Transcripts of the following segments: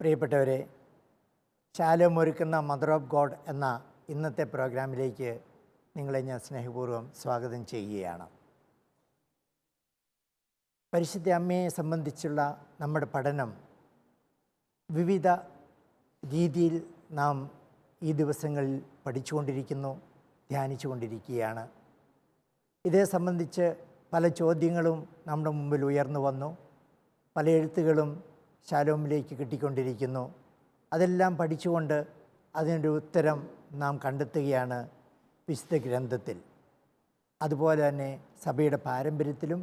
പ്രിയപ്പെട്ടവരെ, ശാലോം ഒരുക്കുന്ന mother of God എന്ന ഇന്നത്തെ പ്രോഗ്രാമിലേക്ക് നിങ്ങളെ ഞാൻ സ്നേഹപൂർവ്വം സ്വാഗതം ചെയ്യുകയാണ്. പരിശുദ്ധ അമ്മയെ സംബന്ധിച്ചുള്ള നമ്മുടെ പഠനം വിവിധ രീതിയിൽ നാം ഈ ദിവസങ്ങളിൽ പഠിച്ചുകൊണ്ടിരിക്കുന്നു, ധ്യാനിച്ചുകൊണ്ടിരിക്കുകയാണ്. ഇതേ സംബന്ധിച്ച് പല ചോദ്യങ്ങളും നമ്മുടെ മുമ്പിൽ ഉയർന്നു വന്നു. പല എഴുത്തുകളും ശാലോമിലേക്ക് കിട്ടിക്കൊണ്ടിരിക്കുന്നു. അതെല്ലാം പഠിച്ചുകൊണ്ട് അതിനൊരു ഉത്തരം നാം കണ്ടെത്തുകയാണ് വിശുദ്ധ ഗ്രന്ഥത്തിൽ, അതുപോലെ തന്നെ സഭയുടെ പാരമ്പര്യത്തിലും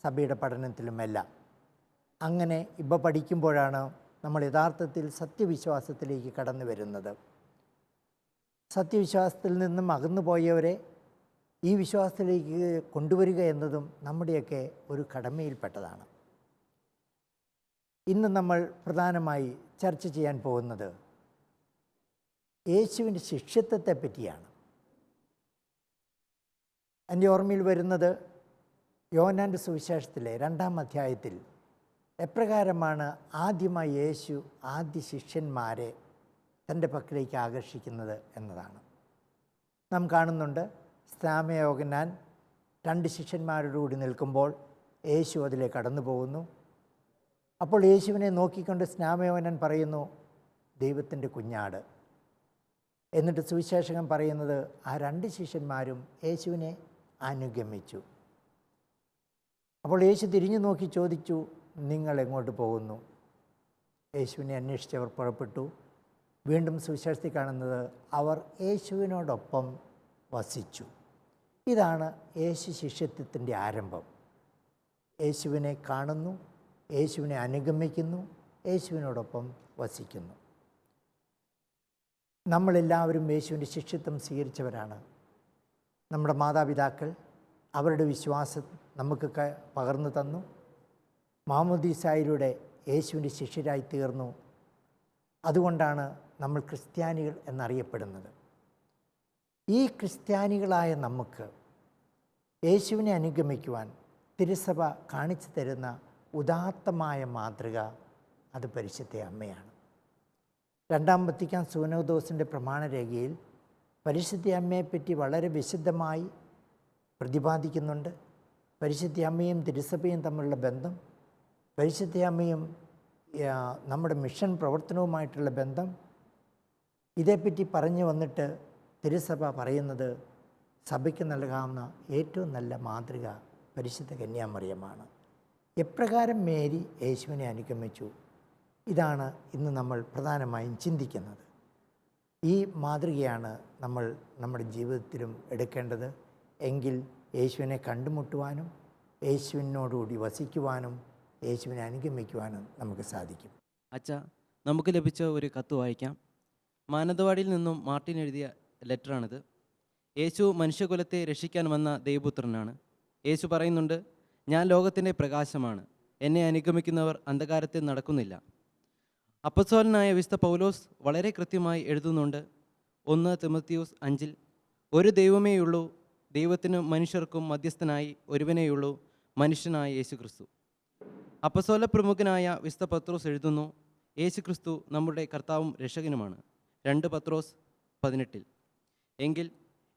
സഭയുടെ പഠനത്തിലുമെല്ലാം. അങ്ങനെ ഇവ പഠിക്കുമ്പോഴാണ് നമ്മൾ യഥാർത്ഥത്തിൽ സത്യവിശ്വാസത്തിലേക്ക് കടന്നു വരുന്നത്. സത്യവിശ്വാസത്തിൽ നിന്നും അകന്നുപോയവരെ ഈ വിശ്വാസത്തിലേക്ക് കൊണ്ടുവരിക എന്നതും നമ്മുടെയൊക്കെ ഒരു കടമയിൽപ്പെട്ടതാണ്. ഇന്ന് നമ്മൾ പ്രധാനമായി ചർച്ച ചെയ്യാൻ പോകുന്നത് യേശുവിൻ്റെ ശിഷ്യത്വത്തെ പറ്റിയാണ്. എൻ്റെ ഓർമ്മയിൽ വരുന്നത് യോഹന്നാൻ്റെ സുവിശേഷത്തിലെ 2-ാം അധ്യായത്തിൽ എപ്രകാരമാണ് ആദ്യമായി യേശു ആദ്യ ശിഷ്യന്മാരെ തൻ്റെ പക്കലേക്ക് ആകർഷിക്കുന്നത് എന്നതാണ്. നാം കാണുന്നുണ്ട്, സ്നാപയോഹന്നാൻ 2 ശിഷ്യന്മാരോടുകൂടി നിൽക്കുമ്പോൾ യേശു അതിലേക്ക് കടന്നു പോകുന്നു. അപ്പോൾ യേശുവിനെ നോക്കിക്കൊണ്ട് സ്നാപയോഹന്നാൻ പറയുന്നു, ദൈവത്തിൻ്റെ കുഞ്ഞാട്. എന്നിട്ട് സുവിശേഷകൻ പറയുന്നത് ആ 2 ശിഷ്യന്മാരും യേശുവിനെ അനുഗമിച്ചു. അപ്പോൾ യേശു തിരിഞ്ഞു നോക്കി ചോദിച്ചു, നിങ്ങൾ എങ്ങോട്ട് പോകുന്നു? യേശുവിനെ അന്വേഷിച്ചവർ പുറപ്പെട്ടു. വീണ്ടും സുവിശേഷത്തിൽ കാണുന്നത് അവർ യേശുവിനോടൊപ്പം വസിച്ചു. ഇതാണ് യേശു ശിഷ്യത്വത്തിൻ്റെ ആരംഭം. യേശുവിനെ കാണുന്നു, യേശുവിനെ അനുഗമിക്കുന്നു, യേശുവിനോടൊപ്പം വസിക്കുന്നു. നമ്മളെല്ലാവരും യേശുവിൻ്റെ ശിഷ്യത്വം സ്വീകരിച്ചവരാണ്. നമ്മുടെ മാതാപിതാക്കൾ അവരുടെ വിശ്വാസം നമുക്ക് പകർന്നു തന്നു. മാമോദീസായിലൂടെ യേശുവിൻ്റെ ശിഷ്യരായി തീർന്നു. അതുകൊണ്ടാണ് നമ്മൾ ക്രിസ്ത്യാനികൾ എന്നറിയപ്പെടുന്നത്. ഈ ക്രിസ്ത്യാനികളായ നമുക്ക് യേശുവിനെ അനുഗമിക്കുവാൻ തിരുസഭ കാണിച്ചു തരുന്ന ഉദാത്തമായ മാതൃക അത് പരിശുദ്ധ അമ്മയാണ്. 2-ാം വത്തിക്കാൻ സൂനോദോസിൻ്റെ പ്രമാണരേഖയിൽ പരിശുദ്ധ അമ്മയെപ്പറ്റി വളരെ വിശദമായി പ്രതിപാദിക്കുന്നുണ്ട്. പരിശുദ്ധ അമ്മയും തിരുസഭയും തമ്മിലുള്ള ബന്ധം, പരിശുദ്ധ അമ്മയും നമ്മുടെ മിഷൻ പ്രവർത്തനവുമായിട്ടുള്ള ബന്ധം, ഇതേപ്പറ്റി പറഞ്ഞു വന്നിട്ട് തിരുസഭ പറയുന്നത് സഭയ്ക്ക് നൽകാവുന്ന ഏറ്റവും നല്ല മാതൃക പരിശുദ്ധ കന്യാമറിയമാണ്. എപ്രകാരം മേരി യേശുവിനെ അനുഗമിച്ചു, ഇതാണ് ഇന്ന് നമ്മൾ പ്രധാനമായും ചിന്തിക്കുന്നത്. ഈ മാതൃകയാണ് നമ്മൾ നമ്മുടെ ജീവിതത്തിലും എടുക്കേണ്ടത്. എങ്കിൽ യേശുവിനെ കണ്ടുമുട്ടുവാനും യേശുവിനോടുകൂടി വസിക്കുവാനും യേശുവിനെ അനുഗമിക്കുവാനും നമുക്ക് സാധിക്കും. അച്ഛാ, നമുക്ക് ലഭിച്ച ഒരു കത്ത് വായിക്കാം. മാനന്തവാടിയിൽ നിന്നും മാർട്ടിൻ എഴുതിയ ലെറ്ററാണിത്. യേശു മനുഷ്യകുലത്തെ രക്ഷിക്കാൻ വന്ന ദൈവപുത്രനാണ്. യേശു പറയുന്നുണ്ട്, ഞാൻ ലോകത്തിൻ്റെ പ്രകാശമാണ്, എന്നെ അനുഗമിക്കുന്നവർ അന്ധകാരത്തിൽ നടക്കുന്നില്ല. അപ്പസ്തോലനായ വിശുദ്ധ പൗലോസ് വളരെ കൃത്യമായി എഴുതുന്നുണ്ട്. 1 തിമോത്തിയോസ് 5 ഒരു ദൈവമേയുള്ളൂ, ദൈവത്തിനും മനുഷ്യർക്കും മധ്യസ്ഥനായി ഒരുവനേയുള്ളൂ, മനുഷ്യനായ യേശു ക്രിസ്തു. അപ്പസ്തോല പ്രമുഖനായ വിശുദ്ധ പത്രോസ് എഴുതുന്നു, യേശു ക്രിസ്തു നമ്മുടെ കർത്താവും രക്ഷകനുമാണ്. 2 പത്രോസ് 18. എങ്കിൽ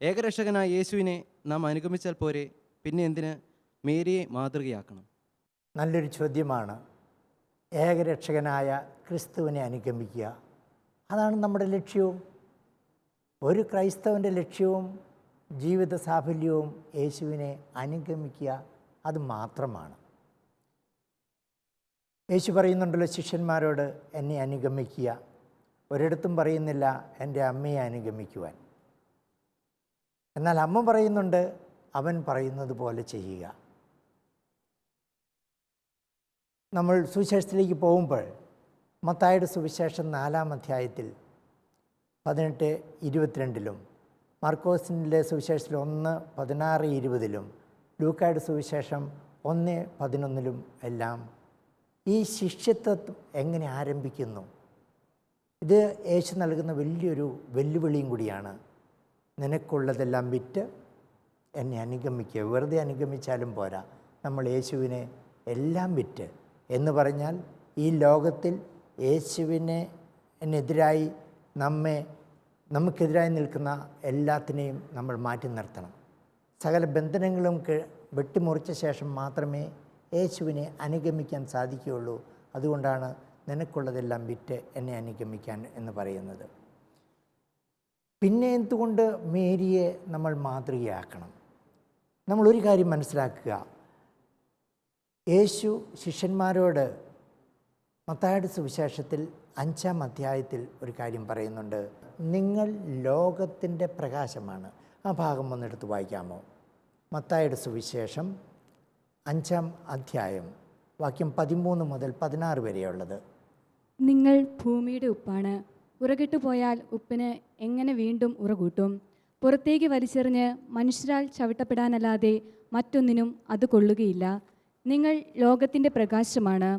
ഏകരക്ഷകനായ യേശുവിനെ നാം അനുഗമിച്ചാൽ പോരെ, പിന്നെ എന്തിന് മേരിയെ മാതൃകയാക്കണം? നല്ലൊരു ചോദ്യമാണ്. ഏകരക്ഷകനായ ക്രിസ്തുവിനെ അനുഗമിക്കുക, അതാണ് നമ്മുടെ ലക്ഷ്യവും. ഒരു ക്രൈസ്തവൻ്റെ ലക്ഷ്യവും ജീവിത സാഫല്യവും യേശുവിനെ അനുഗമിക്കുക, അത് മാത്രമാണ്. യേശു പറയുന്നുണ്ടല്ലോ ശിഷ്യന്മാരോട്, എന്നെ അനുഗമിക്കുക. ഒരിടത്തും പറയുന്നില്ല എൻ്റെ അമ്മയെ അനുഗമിക്കുവാൻ. എന്നാൽ അമ്മ പറയുന്നുണ്ട്, അവൻ പറയുന്നത് പോലെ ചെയ്യുക. നമ്മൾ സുവിശേഷത്തിലേക്ക് പോകുമ്പോൾ മത്തായിയുടെ സുവിശേഷം 4-ാം അധ്യായത്തിൽ 18-22 മാർക്കോസിൻ്റെ സുവിശേഷത്തിൽ 1:16-20 ലൂക്കായുടെ സുവിശേഷം 1:11 എല്ലാം ഈ ശിഷ്യത്വം എങ്ങനെ ആരംഭിക്കുന്നു, ഇത് യേശു നൽകുന്ന വലിയൊരു വെല്ലുവിളിയും കൂടിയാണ്. നിനക്കുള്ളതെല്ലാം വിറ്റ് എന്നെ അനുഗമിക്കുക. വെറുതെ അനുഗമിച്ചാലും പോരാ, നമ്മൾ യേശുവിനെ എല്ലാം വിറ്റ് എന്ന് പറഞ്ഞാൽ ഈ ലോകത്തിൽ യേശുവിനെതിരായി നമുക്കെതിരായി നിൽക്കുന്ന എല്ലാത്തിനെയും നമ്മൾ മാറ്റി നിർത്തണം. സകല ബന്ധനങ്ങളും വെട്ടിമുറിച്ച ശേഷം മാത്രമേ യേശുവിനെ അനുഗമിക്കാൻ സാധിക്കുകയുള്ളൂ. അതുകൊണ്ടാണ് നിനക്കുള്ളതെല്ലാം വിറ്റ് എന്നെ അനുഗമിക്കാൻ എന്ന് പറയുന്നത്. പിന്നെ എന്തുകൊണ്ട് മേരിയെ നമ്മൾ മാതൃകയാക്കണം? നമ്മളൊരു കാര്യം മനസ്സിലാക്കുക. യേശു ശിഷ്യന്മാരോട് മത്തായിയുടെ സുവിശേഷത്തിൽ 5-ാം അധ്യായത്തിൽ ഒരു കാര്യം പറയുന്നുണ്ട്. നിങ്ങൾ ലോകത്തിൻ്റെ പ്രകാശമാണ്. ആ ഭാഗം ഒന്നെടുത്ത് വായിക്കാമോ? മത്തായിയുടെ സുവിശേഷം 5-ാം അധ്യായം വാക്യം 13 മുതൽ 16 വരെയുള്ളത്. നിങ്ങൾ ഭൂമിയുടെ ഉപ്പാണ്. ഉറകിട്ടു പോയാൽ ഉപ്പിന് എങ്ങനെ വീണ്ടും ഉറകൂട്ടും? പുറത്തേക്ക് വലിച്ചെറിഞ്ഞ് മനുഷ്യരാൽ ചവിട്ടപ്പെടാനല്ലാതെ മറ്റൊന്നിനും അത് കൊള്ളുകയില്ല. നിങ്ങൾ ലോകത്തിൻ്റെ പ്രകാശമാണ്.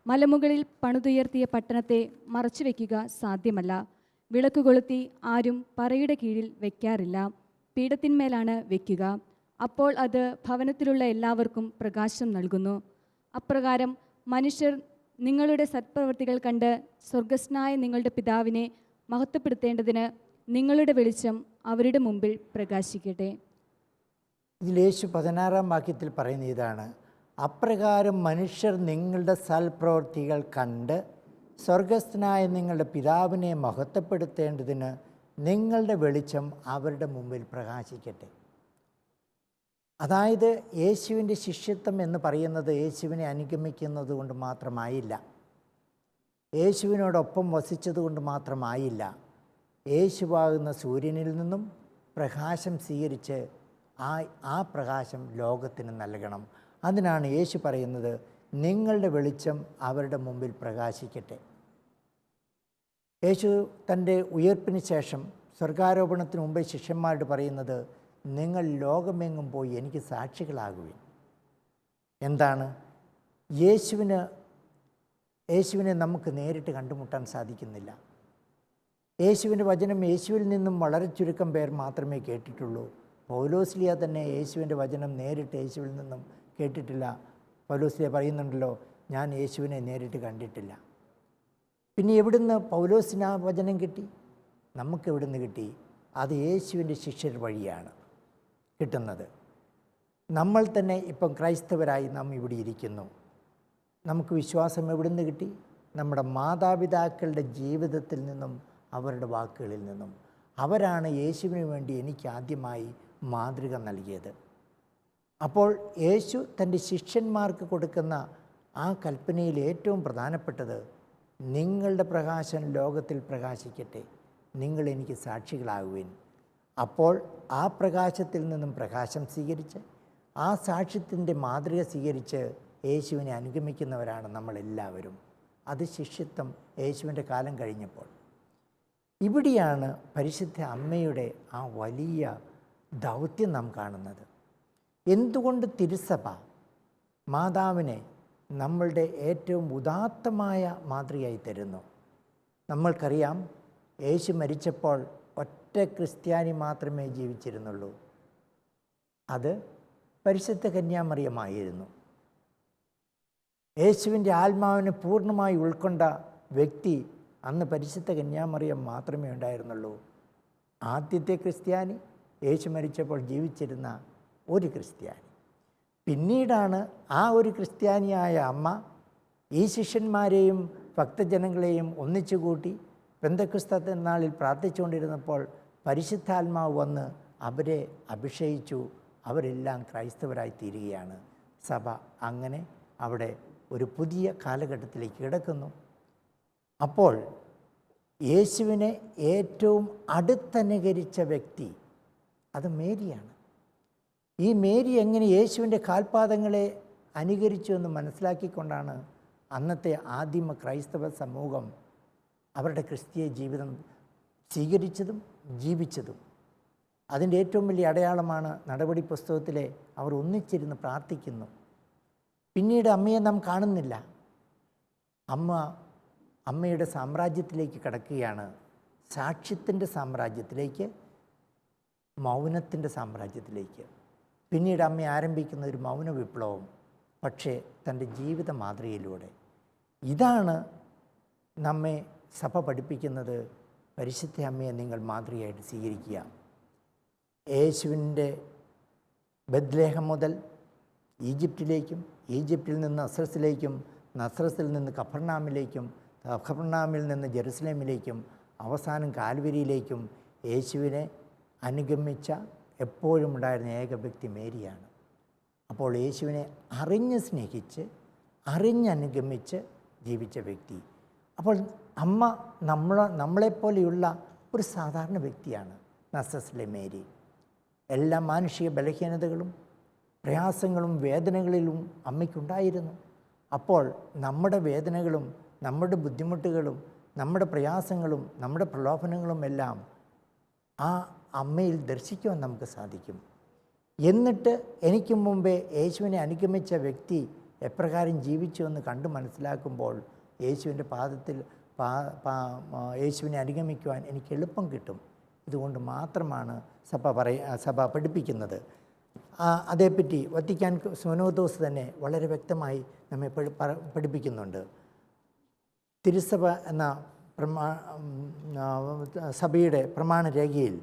മലമുകളിൽ പണിതുയർത്തിയ പട്ടണത്തെ മറച്ചു വയ്ക്കുക സാധ്യമല്ല. വിളക്ക് കൊളുത്തി ആരും പറയുടെ കീഴിൽ വയ്ക്കാറില്ല, പീഠത്തിന്മേലാണ് വയ്ക്കുക. അപ്പോൾ അത് ഭവനത്തിലുള്ള എല്ലാവർക്കും പ്രകാശം നൽകുന്നു. അപ്രകാരം മനുഷ്യർ നിങ്ങളുടെ സത്പ്രവൃത്തികൾ കണ്ട് സ്വർഗസ്നായ നിങ്ങളുടെ പിതാവിനെ മഹത്വപ്പെടുത്തേണ്ടതിന് നിങ്ങളുടെ വെളിച്ചം അവരുടെ മുമ്പിൽ പ്രകാശിക്കട്ടെ. ഇതിൽ യേശു 16-ാം വാക്യത്തിൽ പറയുന്ന ഇതാണ്: അപ്രകാരം മനുഷ്യർ നിങ്ങളുടെ സൽപ്രവൃത്തികൾ കണ്ട് സ്വർഗസ്ഥനായ നിങ്ങളുടെ പിതാവിനെ മഹത്വപ്പെടുത്തേണ്ടതിന് നിങ്ങളുടെ വെളിച്ചം അവരുടെ മുമ്പിൽ പ്രകാശിക്കട്ടെ. അതായത് യേശുവിൻ്റെ ശിഷ്യത്വം എന്ന് പറയുന്നത് യേശുവിനെ അനുഗമിക്കുന്നത് കൊണ്ട് മാത്രമായില്ല, യേശുവിനോടൊപ്പം വസിച്ചതുകൊണ്ട് മാത്രമായില്ല. യേശുവാകുന്ന സൂര്യനിൽ നിന്നും പ്രകാശം സ്വീകരിച്ച് ആ പ്രകാശം ലോകത്തിന് നൽകണം. അതിനാണ് യേശു പറയുന്നത്, നിങ്ങളുടെ വെളിച്ചം അവരുടെ മുമ്പിൽ പ്രകാശിക്കട്ടെ. യേശു തൻ്റെ ഉയർപ്പിന് ശേഷം സ്വർഗാരോപണത്തിന് മുമ്പേ ശിഷ്യന്മാരോട് പറയുന്നത്, നിങ്ങൾ ലോകമെങ്ങും പോയി എനിക്ക് സാക്ഷികളാകുവിൻ. എന്താണ്? യേശുവിനെ നമുക്ക് നേരിട്ട് കണ്ടുമുട്ടാൻ സാധിക്കുന്നില്ല. യേശുവിൻ്റെ വചനം യേശുവിൽ നിന്നും വളരെ ചുരുക്കം പേർ മാത്രമേ കേട്ടിട്ടുള്ളൂ. പൗലോസ്ലിയ തന്നെ യേശുവിൻ്റെ വചനം നേരിട്ട് യേശുവിൽ നിന്നും കേട്ടിട്ടില്ല. പൗലോസ്ലിയ പറയുന്നുണ്ടല്ലോ, ഞാൻ യേശുവിനെ നേരിട്ട് കണ്ടിട്ടില്ല. പിന്നെ എവിടുന്ന് പൗലോസിന് ആ വചനം കിട്ടി? നമുക്ക് എവിടുന്ന് കിട്ടി? അത് യേശുവിൻ്റെ ശിഷ്യർ വഴിയാണ് കിട്ടുന്നത്. നമ്മൾ തന്നെ ഇപ്പം ക്രൈസ്തവരായി നാം ഇവിടെ ഇരിക്കുന്നു. നമുക്ക് വിശ്വാസം എവിടുന്ന് കിട്ടി? നമ്മുടെ മാതാപിതാക്കളുടെ ജീവിതത്തിൽ നിന്നും അവരുടെ വാക്കുകളിൽ നിന്നും. അവരാണ് യേശുവിന് വേണ്ടി എനിക്ക് ആദ്യമായി മാതൃക നൽകിയത്. അപ്പോൾ യേശു തൻ്റെ ശിഷ്യന്മാർക്ക് കൊടുക്കുന്ന ആ കൽപ്പനയിൽ ഏറ്റവും പ്രധാനപ്പെട്ടത്, നിങ്ങളുടെ പ്രകാശം ലോകത്തിൽ പ്രകാശിക്കട്ടെ, നിങ്ങൾ എനിക്ക് സാക്ഷികളാകുവിൻ. അപ്പോൾ ആ പ്രകാശത്തിൽ നിന്നും പ്രകാശം സ്വീകരിച്ച് ആ സാക്ഷ്യത്തിൻ്റെ മാതൃക സ്വീകരിച്ച് യേശുവിനെ അനുഗമിക്കുന്നവരാണ് നമ്മളെല്ലാവരും. അത് ശിഷ്യത്വം യേശുവിൻ്റെ കാലം കഴിഞ്ഞപ്പോൾ. ഇവിടെയാണ് പരിശുദ്ധ അമ്മയുടെ ആ വലിയ ദൗത്യം നാം കാണുന്നത്. എന്തുകൊണ്ട് തിരുസഭ മാതാവിനെ നമ്മളുടെ ഏറ്റവും ഉദാത്തമായ മാതൃകയായി തരുന്നു? നമ്മൾക്കറിയാം, യേശു മരിച്ചപ്പോൾ ഒറ്റ ക്രിസ്ത്യാനി മാത്രമേ ജീവിച്ചിരുന്നുള്ളൂ. അത് പരിശുദ്ധ കന്യാമറിയമായിരുന്നു. യേശുവിൻ്റെ ആത്മാവിനെ പൂർണ്ണമായി ഉൾക്കൊണ്ട വ്യക്തി അന്ന് പരിശുദ്ധ കന്യാമറിയം മാത്രമേ ഉണ്ടായിരുന്നുള്ളൂ. ആദ്യത്തെ ക്രിസ്ത്യാനി യേശു മരിച്ചപ്പോൾ ജീവിച്ചിരുന്ന ഒരു ക്രിസ്ത്യാനി. പിന്നീടാണ് ആ ഒരു ക്രിസ്ത്യാനിയായ അമ്മ ഈ ശിഷ്യന്മാരെയും ഭക്തജനങ്ങളെയും ഒന്നിച്ചു കൂട്ടി പെന്തക്കോസ്ത് നാളിൽ പ്രാർത്ഥിച്ചുകൊണ്ടിരുന്നപ്പോൾ പരിശുദ്ധാത്മാവ് വന്ന് അവരെ അഭിഷേകിച്ചു. അവരെല്ലാം ക്രൈസ്തവരായി തീരുകയാണ്. സഭ അങ്ങനെ അവിടെ ഒരു പുതിയ കാലഘട്ടത്തിലേക്ക് കിടക്കുന്നു. അപ്പോൾ യേശുവിനെ ഏറ്റവും അടുത്തനുകരിച്ച വ്യക്തി അത് മേരിയാണ്. ഈ മേരി എങ്ങനെ യേശുവിൻ്റെ കാൽപാദങ്ങളെ അനുകരിച്ചു എന്ന് മനസ്സിലാക്കിക്കൊണ്ടാണ് അന്നത്തെ ആദിമ ക്രൈസ്തവ സമൂഹം അവരുടെ ക്രിസ്തീയ ജീവിതം സ്വീകരിച്ചതും ജീവിച്ചതും. അതിൻ്റെ ഏറ്റവും വലിയ അടയാളമാണ് നടപടി പുസ്തകത്തിലെ അവർ ഒന്നിച്ചിരുന്ന് പ്രാർത്ഥിക്കുന്നു. പിന്നീട് അമ്മയെ നാം കാണുന്നില്ല. അമ്മയുടെ സാമ്രാജ്യത്തിലേക്ക് കടക്കുകയാണ്. സാക്ഷ്യത്തിൻ്റെ സാമ്രാജ്യത്തിലേക്ക്, മൗനത്തിൻ്റെ സാമ്രാജ്യത്തിലേക്ക്. പിന്നീട് അമ്മ ആരംഭിക്കുന്ന ഒരു മൗന വിപ്ലവം, പക്ഷേ തൻ്റെ ജീവിത മാതൃകയിലൂടെ. ഇതാണ് നമ്മെ സഭ പഠിപ്പിക്കുന്നത് പരിശുദ്ധ അമ്മയെ നിങ്ങൾ മാതൃകയായിട്ട് സ്വീകരിക്കുക. യേശുവിൻ്റെ ബത്ലഹേം മുതൽ ഈജിപ്തിലേക്കും, ഈജിപ്തിൽ നിന്ന് നസ്രത്തിലേക്കും, നസ്രത്തിൽ നിന്ന് കഫർനാമിലേക്കും, കഫർനാമിൽ നിന്ന് ജെറുസലേമിലേക്കും, അവസാനം കാൽവരിയിലേക്കും യേശുവിനെ അനുഗമിച്ച എപ്പോഴും ഉണ്ടായിരുന്ന ഏക വ്യക്തി മേരിയാണ്. അപ്പോൾ യേശുവിനെ അറിഞ്ഞ് സ്നേഹിച്ച് അറിഞ്ഞനുഗമിച്ച് ജീവിച്ച വ്യക്തി. അപ്പോൾ അമ്മ നമ്മളെപ്പോലെയുള്ള ഒരു സാധാരണ വ്യക്തിയാണ് നസ്രത്തിലെ മേരി. എല്ലാ മാനുഷിക ബലഹീനതകളും പ്രയാസങ്ങളും വേദനകളിലും അമ്മയ്ക്കുണ്ടായിരുന്നു. അപ്പോൾ നമ്മുടെ വേദനകളും നമ്മുടെ ബുദ്ധിമുട്ടുകളും നമ്മുടെ പ്രയാസങ്ങളും നമ്മുടെ പ്രലോഭനങ്ങളും എല്ലാം ആ അമ്മയിൽ ദർശിക്കുവാൻ നമുക്ക് സാധിക്കും. എന്നിട്ട് എനിക്ക് മുമ്പേ യേശുവിനെ അനുഗമിച്ച വ്യക്തി എപ്രകാരം ജീവിച്ചു എന്ന് കണ്ടു മനസ്സിലാക്കുമ്പോൾ യേശുവിൻ്റെ പാദത്തിൽ യേശുവിനെ അനുഗമിക്കുവാൻ എനിക്ക് എളുപ്പം കിട്ടും. ഇതുകൊണ്ട് മാത്രമാണ് സഭ പഠിപ്പിക്കുന്നത്. അതേപ്പറ്റി വത്തിക്കാൻ സുനോദോസ് തന്നെ വളരെ വ്യക്തമായി നമ്മെ പഠിപ്പിക്കുന്നുണ്ട്. തിരുസഭ എന്ന സഭയുടെ പ്രമാണരേഖയിൽ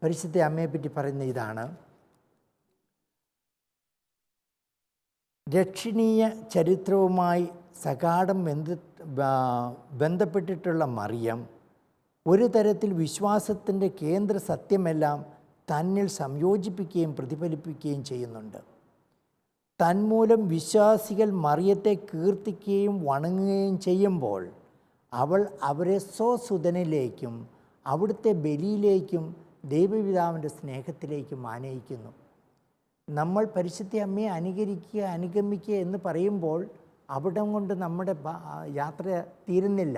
പരിശുദ്ധ അമ്മയെപ്പറ്റി പറയുന്ന ഇതാണ്: രക്ഷണീയ ചരിത്രവുമായി സഗാഢം ബന്ധപ്പെട്ടിട്ടുള്ള മറിയം ഒരു തരത്തിൽ വിശ്വാസത്തിൻ്റെ കേന്ദ്ര സത്യമെല്ലാം തന്നിൽ സംയോജിപ്പിക്കുകയും പ്രതിഫലിപ്പിക്കുകയും ചെയ്യുന്നുണ്ട്. തന്മൂലം വിശ്വാസികൾ മറിയത്തെ കീർത്തിക്കുകയും വണങ്ങുകയും ചെയ്യുമ്പോൾ അവരെ സ്വസുതനിലേക്കും അവിടുത്തെ ബലിയിലേക്കും ദൈവപിതാവിൻ്റെ സ്നേഹത്തിലേക്കും ആനയിക്കുന്നു. നമ്മൾ പരിശുദ്ധ അമ്മയെ അനുഗമിക്കുക എന്ന് പറയുമ്പോൾ അവിടം കൊണ്ട് നമ്മുടെ യാത്ര തീരുന്നില്ല.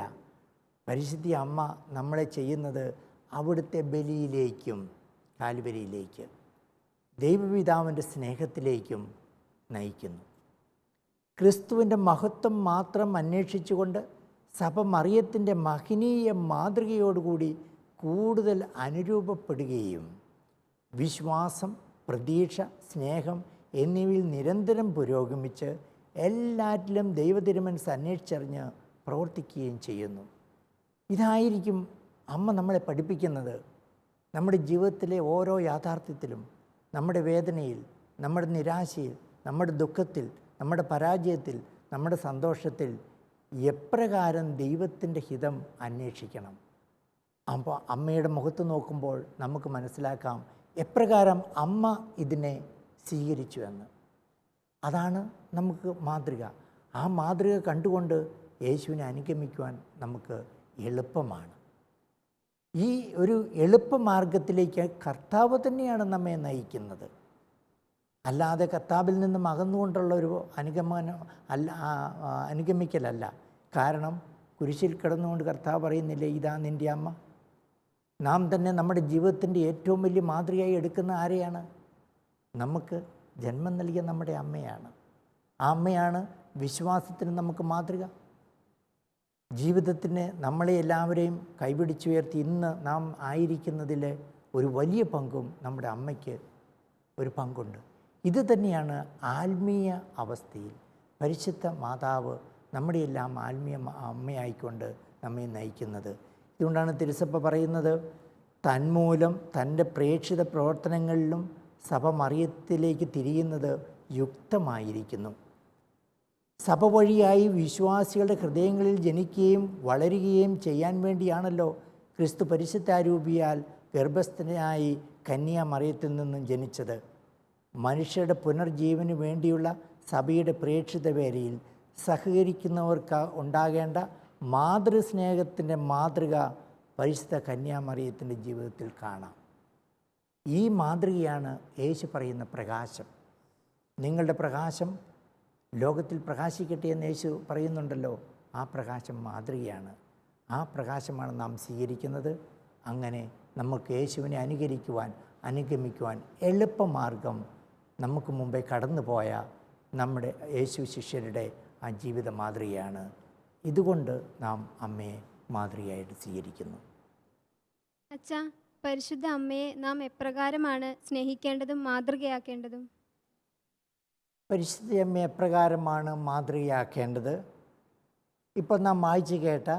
പരിശുദ്ധ അമ്മ നമ്മളെ ചെയ്യുന്നത് അവിടുത്തെ ബലിയിലേക്കും കാൽവരിയിലേക്ക് ദൈവപിതാവിൻ്റെ സ്നേഹത്തിലേക്കും നയിക്കുന്നു. ക്രിസ്തുവിൻ്റെ മഹത്വം മാത്രം അന്വേഷിച്ചുകൊണ്ട് സഭ മറിയത്തിൻ്റെ മഹനീയ മാതൃകയോടുകൂടി കൂടുതൽ അനുരൂപപ്പെടുകയും വിശ്വാസം, പ്രതീക്ഷ, സ്നേഹം എന്നിവയിൽ നിരന്തരം പുരോഗമിച്ച് എല്ലാറ്റിലും ദൈവതിരുമനസ് അന്വേഷിച്ചറിഞ്ഞ് പ്രവർത്തിക്കുകയും ചെയ്യുന്നു. ഇതായിരിക്കും അമ്മ നമ്മളെ പഠിപ്പിക്കുന്നത്. നമ്മുടെ ജീവിതത്തിലെ ഓരോ യാഥാർത്ഥ്യത്തിലും, നമ്മുടെ വേദനയിൽ, നമ്മുടെ നിരാശയിൽ, നമ്മുടെ ദുഃഖത്തിൽ, നമ്മുടെ പരാജയത്തിൽ, നമ്മുടെ സന്തോഷത്തിൽ എപ്രകാരം ദൈവത്തിൻ്റെ ഹിതം അന്വേഷിക്കണം. അപ്പോൾ അമ്മയുടെ മുഖത്ത് നോക്കുമ്പോൾ നമുക്ക് മനസ്സിലാക്കാം എപ്രകാരം അമ്മ ഇതിനെ സ്വീകരിച്ചു എന്ന്. അതാണ് നമുക്ക് മാതൃക. ആ മാതൃക കണ്ടുകൊണ്ട് യേശുവിനെ അനുഗമിക്കുവാൻ നമുക്ക് എളുപ്പമാണ്. ഈ ഒരു എളുപ്പമാർഗത്തിലേക്ക് കർത്താവ് തന്നെയാണ് നമ്മെ നയിക്കുന്നത്. അല്ലാതെ കർത്താവിൽ നിന്നും അകന്നുകൊണ്ടുള്ള ഒരു അനുഗമിക്കലല്ല. കാരണം കുരിശിൽ കിടന്നുകൊണ്ട് കർത്താവ് പറയുന്നില്ലേ, ഇതാ നിൻ്റെ അമ്മ. നാം തന്നെ നമ്മുടെ ജീവിതത്തിൻ്റെ ഏറ്റവും വലിയ മാതൃകയായി എടുക്കുന്ന ആരെയാണ്? നമുക്ക് ജന്മം നൽകിയ നമ്മുടെ അമ്മയാണ്. ആ അമ്മയാണ് വിശ്വാസത്തിന് നമുക്ക് മാതൃക. ജീവിതത്തിന് നമ്മളെ എല്ലാവരെയും കൈപിടിച്ചുയർത്തി ഇന്ന് നാം ആയിരിക്കുന്നതിൽ ഒരു വലിയ പങ്കും നമ്മുടെ അമ്മയ്ക്ക് ഒരു പങ്കുണ്ട്. ഇത് തന്നെയാണ് ആത്മീയ അവസ്ഥയിൽ പരിശുദ്ധ മാതാവ് നമ്മുടെ എല്ലാം ആത്മീയ അമ്മയായിക്കൊണ്ട് നമ്മെ നയിക്കുന്നത്. ഇതുകൊണ്ടാണ് തിരുസഭ പറയുന്നത്, തന്മൂലം തൻ്റെ പ്രേക്ഷിത പ്രവർത്തനങ്ങളിലും സഭ മറിയത്തിലേക്ക് തിരിയുന്നത് യുക്തമായിരിക്കുന്നു. സഭ വഴിയായി വിശ്വാസികളുടെ ഹൃദയങ്ങളിൽ ജനിക്കുകയും വളരുകയും ചെയ്യാൻ വേണ്ടിയാണല്ലോ ക്രിസ്തു പരിശുദ്ധാരൂപിയാൽ ഗർഭസ്ഥനായി കന്യാ മറിയത്തിൽ നിന്നും ജനിച്ചത്. മനുഷ്യരുടെ പുനർജീവന് വേണ്ടിയുള്ള സഭയുടെ പ്രേക്ഷിത വേലയിൽ സഹകരിക്കുന്നവർക്ക് ഉണ്ടാകേണ്ട മാതൃസ്നേഹത്തിൻ്റെ മാതൃക പരിശുദ്ധ കന്യാമറിയത്തിൻ്റെ ജീവിതത്തിൽ കാണാം. ഈ മാതൃകയാണ് യേശു പറയുന്ന പ്രകാശം. നിങ്ങളുടെ പ്രകാശം ലോകത്തിൽ പ്രകാശിക്കട്ടെ എന്ന് യേശു പറയുന്നുണ്ടല്ലോ. ആ പ്രകാശം മാതൃകയാണ്. ആ പ്രകാശമാണ് നാം സ്വീകരിക്കുന്നത്. അങ്ങനെ നമുക്ക് യേശുവിനെ അനുഗമിക്കുവാൻ എളുപ്പമാർഗം നമുക്ക് മുമ്പേ കടന്നുപോയ നമ്മുടെ യേശു ശിഷ്യരുടെ ആ ജീവിത മാതൃകയാണ്. ഇതുകൊണ്ട് നാം അമ്മയെ മാതൃകയായിട്ട് സ്വീകരിക്കുന്നു. അച്ഛാ, പരിശുദ്ധ അമ്മയെ നാം എപ്രകാരമാണ് സ്നേഹിക്കേണ്ടതും മാതൃകയാക്കേണ്ടതും? പരിശുദ്ധ അമ്മയെ എപ്രകാരമാണ് മാതൃകയാക്കേണ്ടത്? ഇപ്പോൾ നാം വായിച്ചു കേട്ട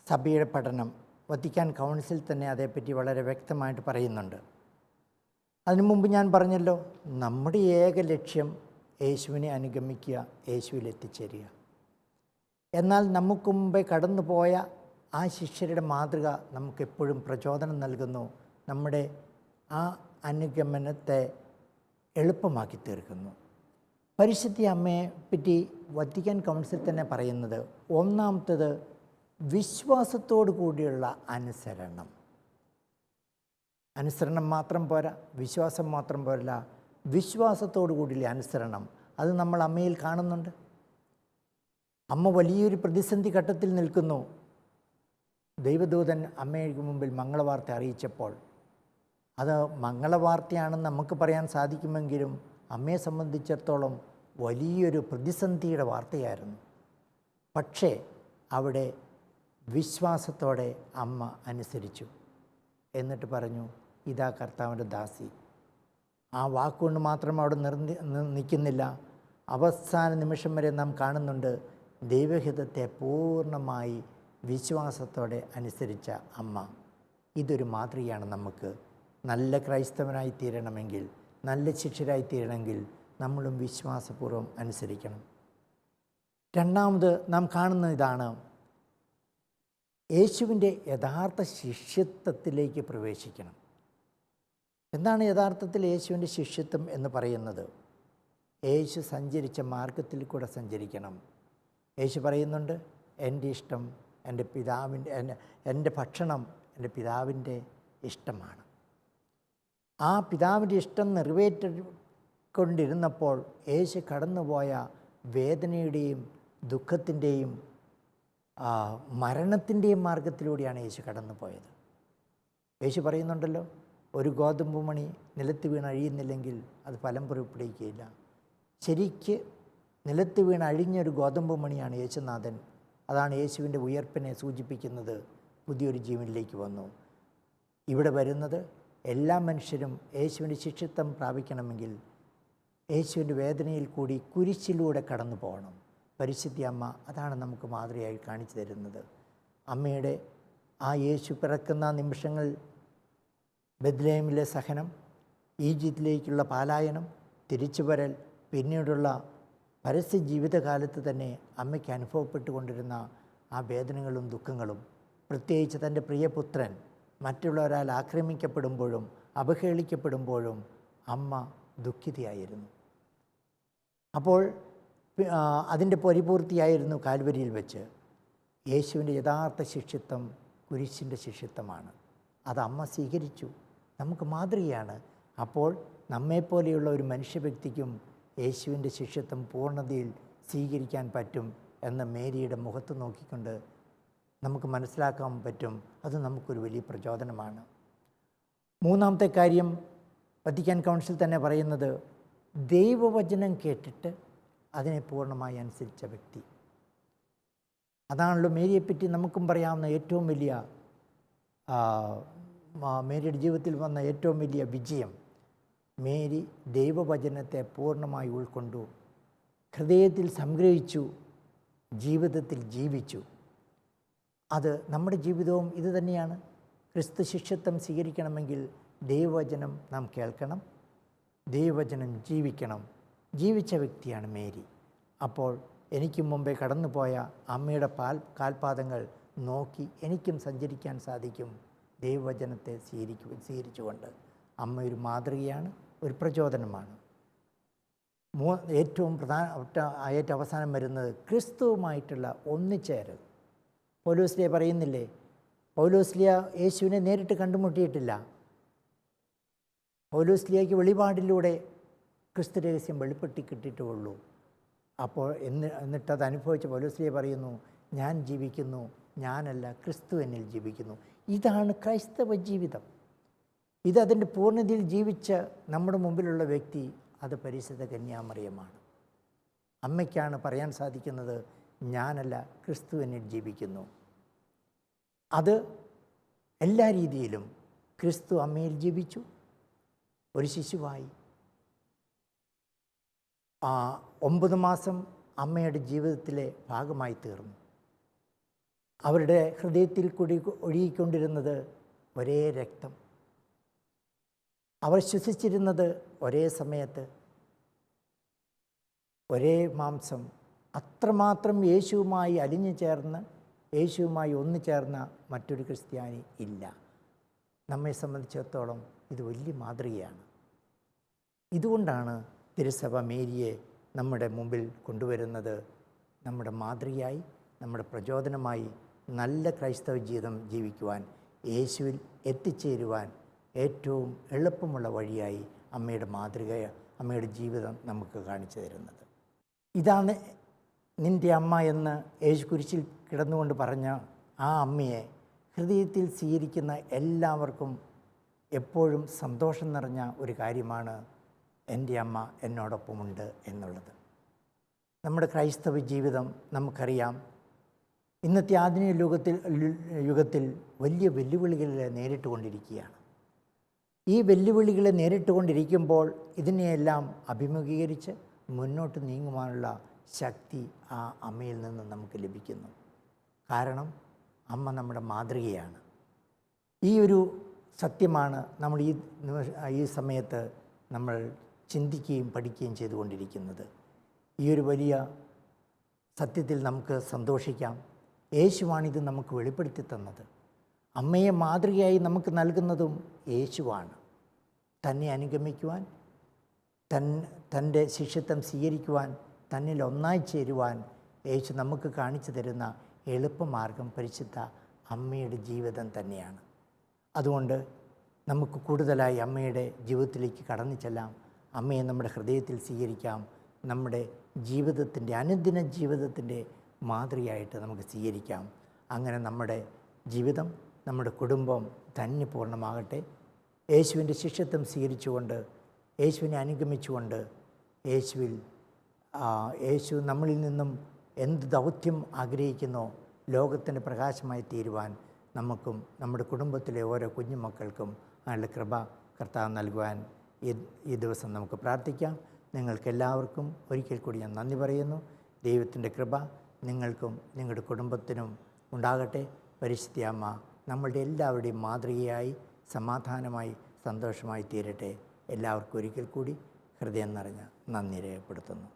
സഭയുടെ പഠനം വത്തിക്കാൻ കൗൺസിൽ തന്നെ അതേപ്പറ്റി വളരെ വ്യക്തമായിട്ട് പറയുന്നുണ്ട്. അതിനു മുമ്പ് ഞാൻ പറഞ്ഞല്ലോ, നമ്മുടെ ഏക ലക്ഷ്യം യേശുവിനെ അനുഗമിക്കുക, യേശുവിൽ എത്തിച്ചേരുക. എന്നാൽ നമുക്ക് മുമ്പേ കടന്നുപോയ ആ ശിഷ്യരുടെ മാതൃക നമുക്കെപ്പോഴും പ്രചോദനം നൽകുന്നു, നമ്മുടെ ആ അനുഗമനത്തെ എളുപ്പമാക്കി തീർക്കുന്നു. പരിശുദ്ധ അമ്മയെ പറ്റി വത്തിക്കാൻ കൗൺസിൽ തന്നെ പറയുന്നത്, ഒന്നാമത്തേത് വിശ്വാസത്തോടു കൂടിയുള്ള അനുസരണം. അനുസരണം മാത്രം പോരാ, വിശ്വാസം മാത്രം പോരല്ല, വിശ്വാസത്തോടു കൂടിയുള്ള അനുസരണം അത് നമ്മൾ അമ്മയിൽ കാണുന്നുണ്ട്. അമ്മ വലിയൊരു പ്രതിസന്ധി ഘട്ടത്തിൽ നിൽക്കുന്നു. ദൈവദൂതൻ അമ്മയ്ക്ക് മുമ്പിൽ മംഗളവാർത്ത അറിയിച്ചപ്പോൾ അത് മംഗളവാർത്തയാണെന്ന് നമുക്ക് പറയാൻ സാധിക്കുമെങ്കിലും അമ്മയെ സംബന്ധിച്ചിടത്തോളം വലിയൊരു പ്രതിസന്ധിയുടെ വാർത്തയായിരുന്നു. പക്ഷേ അവിടെ വിശ്വാസത്തോടെ അമ്മ അനുസരിച്ചു. എന്നിട്ട് പറഞ്ഞു, ഇതാ കർത്താവിൻ്റെ ദാസി. ആ വാക്കുകൊണ്ട് മാത്രം അവിടെ നിൽക്കുന്നില്ല. അവസാന നിമിഷം വരെ നാം കാണുന്നുണ്ട് ദൈവഹിതത്തെ പൂർണ്ണമായി വിശ്വാസത്തോടെ അനുസരിച്ച അമ്മ. ഇതൊരു മാതൃകയാണ് നമുക്ക്. നല്ല ക്രൈസ്തവനായി തീരണമെങ്കിൽ, നല്ല ശിഷ്യരായി തീരണമെങ്കിൽ നമ്മളും വിശ്വാസപൂർവ്വം അനുസരിക്കണം. രണ്ടാമത് നാം കാണുന്ന ഇതാണ്, യേശുവിൻ്റെ യഥാർത്ഥ ശിഷ്യത്വത്തിലേക്ക് പ്രവേശിക്കണം. എന്താണ് യഥാർത്ഥത്തിൽ യേശുവിൻ്റെ ശിഷ്യത്വം എന്ന് പറയുന്നത്? യേശു സഞ്ചരിച്ച മാർഗത്തിൽ കൂടെ സഞ്ചരിക്കണം. യേശു പറയുന്നുണ്ട്, എൻ്റെ ഇഷ്ടം എൻ്റെ പിതാവിൻ്റെ, എൻ്റെ ഭക്ഷണം എൻ്റെ പിതാവിൻ്റെ ഇഷ്ടമാണ്. ആ പിതാവിൻ്റെ ഇഷ്ടം നിറവേറ്റിക്കൊണ്ടിരുന്നപ്പോൾ യേശു കടന്നുപോയ വേദനയുടെയും ദുഃഖത്തിൻ്റെയും മരണത്തിൻ്റെയും മാർഗത്തിലൂടെയാണ് യേശു കടന്നു പോയത്. യേശു പറയുന്നുണ്ടല്ലോ, ഒരു ഗോതമ്പ് മണി നിലത്ത് വീണ് അഴിയുന്നില്ലെങ്കിൽ അത് ഫലം പുറപ്പെടുവിക്കുകയില്ല. ശരിക്ക് നിലത്ത് വീണ് അഴിഞ്ഞൊരു ഗോതമ്പ് മണിയാണ് യേശുനാഥൻ. അതാണ് യേശുവിൻ്റെ ഉയർപ്പിനെ സൂചിപ്പിക്കുന്നത്. പുതിയൊരു ജീവനിലേക്ക് വന്നു. ഇവിടെ വരുന്നത് എല്ലാ മനുഷ്യരും യേശുവിൻ്റെ ശിഷ്യത്വം പ്രാപിക്കണമെങ്കിൽ യേശുവിൻ്റെ വേദനയിൽ കൂടി കുരിശിലൂടെ കടന്നു പോകണം. പരിശുദ്ധ അമ്മ അതാണ് നമുക്ക് മാതൃകയായി കാണിച്ചു തരുന്നത്. അമ്മയുടെ ആ യേശു പിറക്കുന്ന നിമിഷങ്ങൾ, ബെത്ലഹേമിലെ സഹനം, ഈജിപ്തിലേക്കുള്ള പലായനം, തിരിച്ചുവരൽ, പിന്നീടുള്ള പരസ്യ ജീവിതകാലത്ത് തന്നെ അമ്മയ്ക്ക് അനുഭവപ്പെട്ടുകൊണ്ടിരുന്ന ആ വേദനകളും ദുഃഖങ്ങളും, പ്രത്യേകിച്ച് തൻ്റെ പ്രിയപുത്രൻ മറ്റുള്ളവരാൽ ആക്രമിക്കപ്പെടുമ്പോഴും അവഹേളിക്കപ്പെടുമ്പോഴും അമ്മ ദുഃഖിതയായിരുന്നു. അപ്പോൾ അതിൻ്റെ പരിപൂർത്തിയായിരുന്നു കാൽവരിയിൽ വെച്ച്. യേശുവിൻ്റെ യഥാർത്ഥ ശിഷ്യത്വം കുരിശിൻ്റെ ശിഷ്യത്വമാണ്. അത് അമ്മ സ്വീകരിച്ചു, നമുക്ക് മാതൃകയാണ്. അപ്പോൾ നമ്മെപ്പോലെയുള്ള ഒരു മനുഷ്യവ്യക്തിക്കും യേശുവിൻ്റെ ശിഷ്യത്വം പൂർണ്ണതയിൽ സ്വീകരിക്കാൻ പറ്റും എന്ന് മേരിയുടെ മുഖത്ത് നോക്കിക്കൊണ്ട് നമുക്ക് മനസ്സിലാക്കാൻ പറ്റും. അത് നമുക്കൊരു വലിയ പ്രചോദനമാണ്. മൂന്നാമത്തെ കാര്യം വത്തിക്കാൻ കൗൺസിൽ തന്നെ പറയുന്നത്, ദൈവവചനം കേട്ടിട്ട് അതിനെ പൂർണ്ണമായി അനുസരിച്ച വ്യക്തി. അതാണല്ലോ മേരിയെപ്പറ്റി നമുക്കും പറയാവുന്ന ഏറ്റവും വലിയ, മേരിയുടെ ജീവിതത്തിൽ വന്ന ഏറ്റവും വലിയ വിജയം. മേരി ദൈവവചനത്തെ പൂർണ്ണമായി ഉൾക്കൊണ്ടു, ഹൃദയത്തിൽ സംഗ്രഹിച്ചു, ജീവിതത്തിൽ ജീവിച്ചു. അത് നമ്മുടെ ജീവിതവും ഇത് തന്നെയാണ്. ക്രിസ്തു ശിഷ്യത്വം സ്വീകരിക്കണമെങ്കിൽ ദൈവവചനം നാം കേൾക്കണം, ദൈവവചനം ജീവിക്കണം. ജീവിച്ച വ്യക്തിയാണ് മേരി. അപ്പോൾ എനിക്കും മുമ്പേ കടന്നുപോയ അമ്മയുടെ കാൽപാദങ്ങൾ നോക്കി എനിക്കും സഞ്ചരിക്കാൻ സാധിക്കും ദൈവവചനത്തെ സ്വീകരിച്ചുകൊണ്ട്. അമ്മ ഒരു മാതൃകയാണ്, ഒരു പ്രചോദനമാണ്. ഏറ്റവും അവസാനം വരുന്നത് ക്രിസ്തുവുമായിട്ടുള്ള ഒന്നിച്ചേരൽ. പൗലോസ്ലിയ പറയുന്നില്ലേ, പൗലോസ്ലിയ യേശുവിനെ നേരിട്ട് കണ്ടുമുട്ടിയിട്ടില്ല. പൗലോസ്ലിയയ്ക്ക് വെളിപാടിലൂടെ ക്രിസ്തു രഹസ്യം വെളിപ്പെട്ടി കിട്ടിയിട്ടുള്ളൂ. അപ്പോൾ എന്നിട്ടത് അനുഭവിച്ച പൗലോസ്ലിയ പറയുന്നു, ഞാൻ ജീവിക്കുന്നു, ഞാനല്ല, ക്രിസ്തു എന്നിൽ ജീവിക്കുന്നു. ഇതാണ് ക്രൈസ്തവ ജീവിതം. ഇതതിൻ്റെ പൂർണ്ണതയിൽ ജീവിച്ച നമ്മുടെ മുമ്പിലുള്ള വ്യക്തി അത് പരിശുദ്ധ കന്യാമറിയമാണ്. അമ്മയ്ക്കാണ് പറയാൻ സാധിക്കുന്നത്, ഞാനല്ല, ക്രിസ്തു എന്നിൽ ജീവിക്കുന്നു. അത് എല്ലാ രീതിയിലും ക്രിസ്തു അമ്മയിൽ ജീവിച്ചു, ഒരു ശിശുവായി. 9 മാസം അമ്മയുടെ ജീവിതത്തിലെ ഭാഗമായി തീർന്നു. അവരുടെ ഹൃദയത്തിൽ കൂടി ഒഴുകിക്കൊണ്ടിരുന്നത് ഒരേ രക്തം. അവർ ശ്വസിച്ചിരുന്നത് ഒരേ സമയത്ത്, ഒരേ മാംസം. അത്രമാത്രം യേശുവുമായി അലിഞ്ഞു ചേർന്ന്, യേശുവുമായി ഒന്നു ചേർന്ന മറ്റൊരു ക്രിസ്ത്യാനി ഇല്ല. നമ്മെ സംബന്ധിച്ചിടത്തോളം ഇത് വലിയ മാതൃകയാണ്. ഇതുകൊണ്ടാണ് തിരുസഭ മേരിയെ നമ്മുടെ മുമ്പിൽ കൊണ്ടുവരുന്നത്. നമ്മുടെ മാതൃകയായി, നമ്മുടെ പ്രചോദനമായി നല്ല ക്രൈസ്തവ ജീവിതം ജീവിക്കുവാൻ, യേശുവിൽ എത്തിച്ചേരുവാൻ ഏറ്റവും എളുപ്പമുള്ള വഴിയായി അമ്മയുടെ മാതൃക, അമ്മയുടെ ജീവിതം നമുക്ക് കാണിച്ചു തരുന്നത്. ഇതാണ് നിൻ്റെ അമ്മ എന്ന് യേശു കുരിശിൽ കിടന്നുകൊണ്ട് പറഞ്ഞ ആ അമ്മയെ ഹൃദയത്തിൽ സ്വീകരിക്കുന്ന എല്ലാവർക്കും എപ്പോഴും സന്തോഷം നിറഞ്ഞ ഒരു കാര്യമാണ് എൻ്റെ അമ്മ എന്നോടൊപ്പമുണ്ട് എന്നുള്ളത്. നമ്മുടെ ക്രൈസ്തവ ജീവിതം നമുക്കറിയാം, ഇന്നത്തെ ആധുനിക യുഗത്തിൽ വലിയ വെല്ലുവിളികളെ നേരിട്ടുകൊണ്ടിരിക്കുകയാണ്. ഈ വെല്ലുവിളികളെ നേരിട്ടുകൊണ്ടിരിക്കുമ്പോൾ ഇതിനെയെല്ലാം അഭിമുഖീകരിച്ച് മുന്നോട്ട് നീങ്ങുവാനുള്ള ശക്തി ആ അമ്മയിൽ നിന്ന് നമുക്ക് ലഭിക്കുന്നു. കാരണം അമ്മ നമ്മുടെ മാതൃകയാണ്. ഈ ഒരു സത്യമാണ് നമ്മൾ ഈ സമയത്ത് നമ്മൾ ചിന്തിക്കുകയും പഠിക്കുകയും ചെയ്തുകൊണ്ടിരിക്കുന്നത്. ഈ ഒരു വലിയ സത്യത്തിൽ നമുക്ക് സന്തോഷിക്കാം. യേശുവാണിത് നമുക്ക് വെളിപ്പെടുത്തി തന്നത്. അമ്മയെ മാതൃകയായി നമുക്ക് നൽകുന്നതും യേശുവാണ്. തന്നെ അനുഗമിക്കുവാൻ, തൻ്റെ ശിഷ്യത്വം സ്വീകരിക്കുവാൻ, തന്നിൽ ഒന്നായി ചേരുവാൻ യേശു നമുക്ക് കാണിച്ചു തരുന്ന എളുപ്പമാർഗം പരിശുദ്ധ അമ്മയുടെ ജീവിതം തന്നെയാണ്. അതുകൊണ്ട് നമുക്ക് കൂടുതലായി അമ്മയുടെ ജീവിതത്തിലേക്ക് കടന്നു ചെല്ലാം. അമ്മയെ നമ്മുടെ ഹൃദയത്തിൽ സ്വീകരിക്കാം. നമ്മുടെ ജീവിതത്തിൻ്റെ, അനുദിന ജീവിതത്തിൻ്റെ മാതൃകയായിട്ട് നമുക്ക് സ്വീകരിക്കാം. അങ്ങനെ നമ്മുടെ ജീവിതം, നമ്മുടെ കുടുംബം ധന്യപൂർണ്ണമാകട്ടെ. യേശുവിൻ്റെ ശിഷ്യത്വം സ്വീകരിച്ചുകൊണ്ട്, യേശുവിനെ അനുഗമിച്ചുകൊണ്ട്, യേശു നമ്മളിൽ നിന്നും എന്ത് ദൗത്യം ആഗ്രഹിക്കുന്നോ ലോകത്തിൻ്റെ പ്രകാശമായി തീരുവാൻ നമുക്കും നമ്മുടെ കുടുംബത്തിലെ ഓരോ കുഞ്ഞുമക്കൾക്കും അതിനുള്ള കൃപ കർത്താവ് നൽകുവാൻ ഈ ദിവസം നമുക്ക് പ്രാർത്ഥിക്കാം. നിങ്ങൾക്കെല്ലാവർക്കും ഒരിക്കൽ കൂടി ഞാൻ നന്ദി പറയുന്നു. ദൈവത്തിൻ്റെ കൃപ നിങ്ങൾക്കും നിങ്ങളുടെ കുടുംബത്തിനും ഉണ്ടാകട്ടെ. പരിശുദ്ധ അമ്മ നമ്മളുടെ എല്ലാവരുടെയും മാതൃകയായി സമാധാനമായി സന്തോഷമായി തീരട്ടെ. എല്ലാവർക്കും ഒരിക്കൽ കൂടി ഹൃദയം നിറഞ്ഞ നന്ദി രേഖപ്പെടുത്തുന്നു.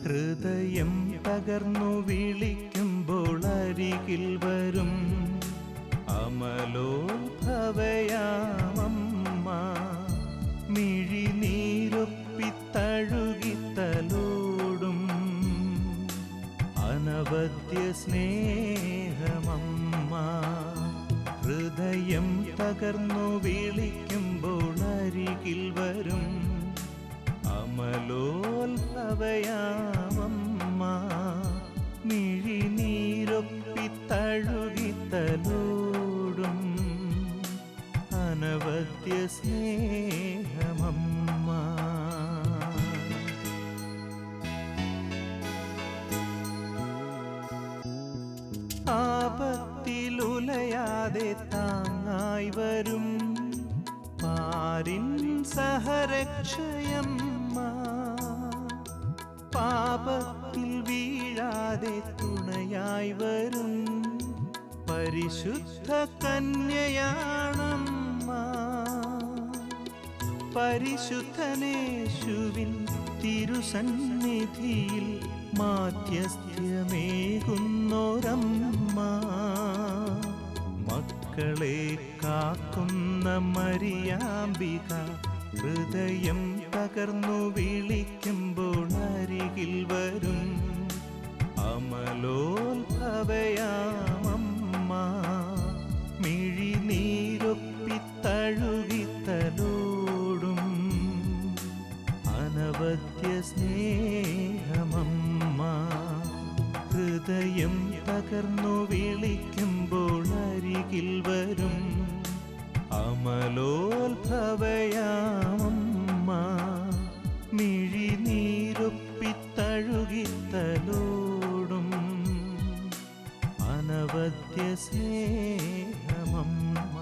ഹൃദയം തകർന്നു വിളിക്കുമ്പോൾ അരികിൽ വരും അമലോത്ഭവയാമമ്മ. മിഴിനീരൊപ്പിത്തഴുകിത്തലോടും അനവദ്യ സ്നേഹമമ്മ. ഹൃദയം തകർന്നു വിളിക്കുമ്പോൾ അരികിൽ വരും അമലോത്ഭവയാമമ്മ. മിഴിനീരൊപ്പിത്തഴുകിത്തലോടും അനവദ്യ സ്നേഹമമ്മ. ആപത്തിലുലയാതെ താങ്ങായി വരും പാരിൻ സഹരക്ഷയമ്മ. പാപത്തിൽ വീഴാതെ തുണയായി വരും പരിശുദ്ധ കന്യയാണമ്മ. പരിശുദ്ധനേശുവിൻ തിരുസന്നിധിയിൽ മാധ്യസ്ഥ്യമേകുന്നോരമ്മ. മക്കളെ കാക്കുന്ന മരിയാമ്പിക ഹൃദയം തകർന്നു വിളിക്കുമ്പോൾ അരികിൽ വരും അമലോത്ഭവയാമമ്മ. മിഴിനീരൊപ്പിത്തഴുകിത്തലോടും അനവദ്യ സ്നേഹമമ്മ. ഹൃദയം തകർന്നു വിളിക്കുമ്പോൾ അരികിൽ വരും അമലോത്ഭവയാമമ്മ. മിഴിനീരൊപ്പിത്തഴുകിത്തലോടും അനവദ്യ സ്നേഹമമ്മ.